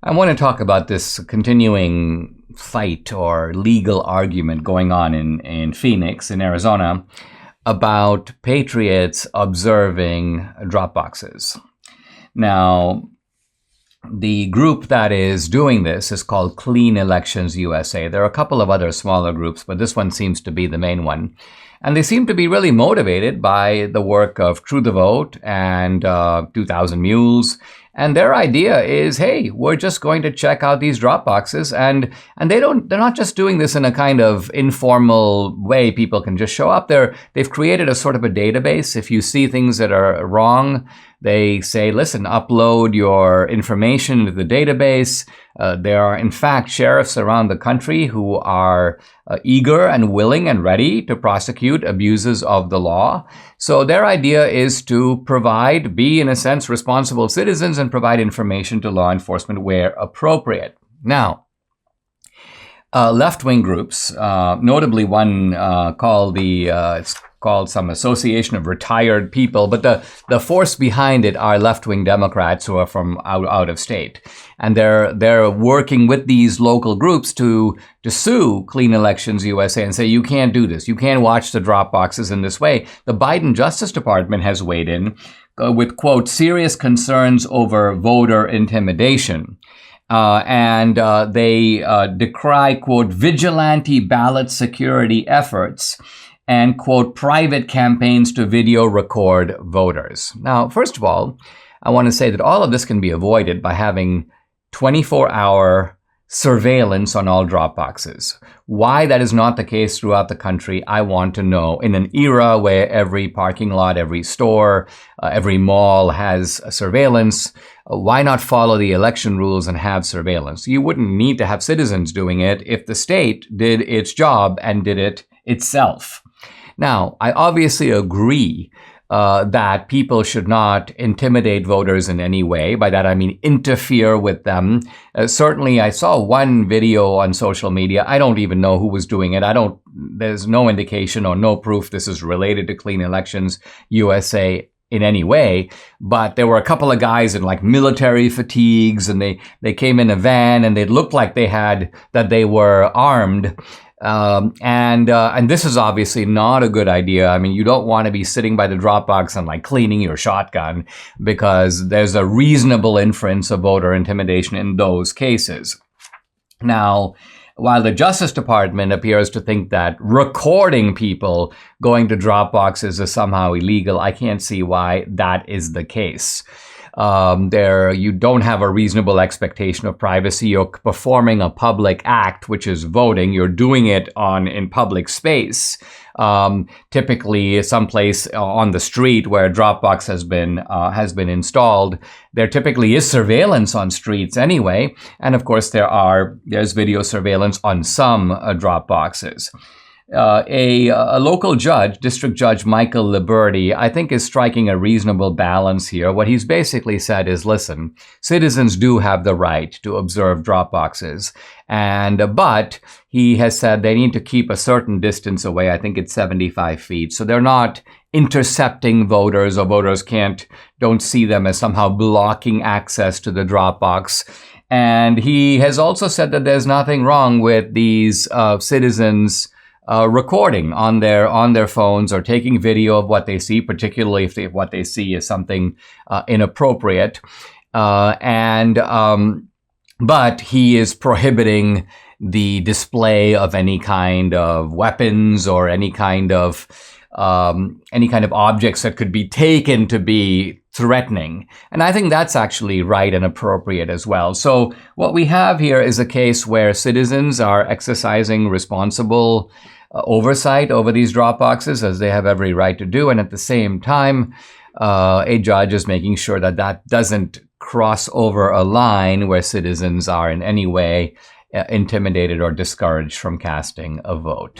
I want to talk about this continuing fight or legal argument going on in Phoenix, in Arizona, about patriots observing Dropboxes. Now, the group that is doing this is called Clean Elections USA. There are a couple of other smaller groups, but this one seems to be the main one. And they seem to be really motivated by the work of True the Vote and 2000 Mules. And their idea is, hey, we're just going to check out these Dropboxes. And they're not just doing this in a kind of informal way people can just show up. They've created a sort of a database. If you see things that are wrong, they say, listen, upload your information into the database. There are, in fact, sheriffs around the country who are eager and willing and ready to prosecute abuses of the law. So their idea is to be, in a sense, responsible citizens and provide information to law enforcement where appropriate. Now, left-wing groups, notably one called it's called some Association of Retired People, but the force behind it are left-wing Democrats who are from out of state. And they're working with these local groups to sue Clean Elections USA and say, you can't do this. You can't watch the Dropboxes in this way. The Biden Justice Department has weighed in with, quote, serious concerns over voter intimidation. And they decry, quote, vigilante ballot security efforts and, quote, private campaigns to video record voters. Now, first of all, I want to say that all of this can be avoided by having 24-hour surveillance on all Dropboxes. Why that is not the case throughout the country, I want to know. In an era where every parking lot, every store, every mall has surveillance, why not follow the election rules and have surveillance? You wouldn't need to have citizens doing it if the state did its job and did it itself. Now, I obviously agree that people should not intimidate voters in any way. By that, I mean interfere with them. Certainly, I saw one video on social media. I don't even know who was doing it. There's no indication or no proof this is related to Clean Elections USA in any way. But there were a couple of guys in like military fatigues, and they came in a van, and they looked like they were armed. And this is obviously not a good idea. I mean, you don't want to be sitting by the Dropbox and like cleaning your shotgun, because there's a reasonable inference of voter intimidation in those cases. Now, while the Justice Department appears to think that recording people going to Dropboxes is somehow illegal, I can't see why that is the case. You don't have a reasonable expectation of privacy. You're performing a public act, which is voting. You're doing it in public space, typically someplace on the street where Dropbox has been installed. There typically is surveillance on streets anyway, and of course there's video surveillance on some Dropboxes. A local judge, District Judge Michael Liberty, I think is striking a reasonable balance here. What he's basically said is, listen, citizens do have the right to observe Dropboxes, but he has said they need to keep a certain distance away. I think it's 75 feet. So they're not intercepting voters, or voters don't see them as somehow blocking access to the Dropbox. And he has also said that there's nothing wrong with these citizens recording on their phones or taking video of what they see, particularly if what they see is something inappropriate. But he is prohibiting the display of any kind of weapons or any kind of objects that could be taken to be threatening. And I think that's actually right and appropriate as well. So what we have here is a case where citizens are exercising responsible oversight over these Dropboxes, as they have every right to do. And at the same time, a judge is making sure that doesn't cross over a line where citizens are in any way intimidated or discouraged from casting a vote.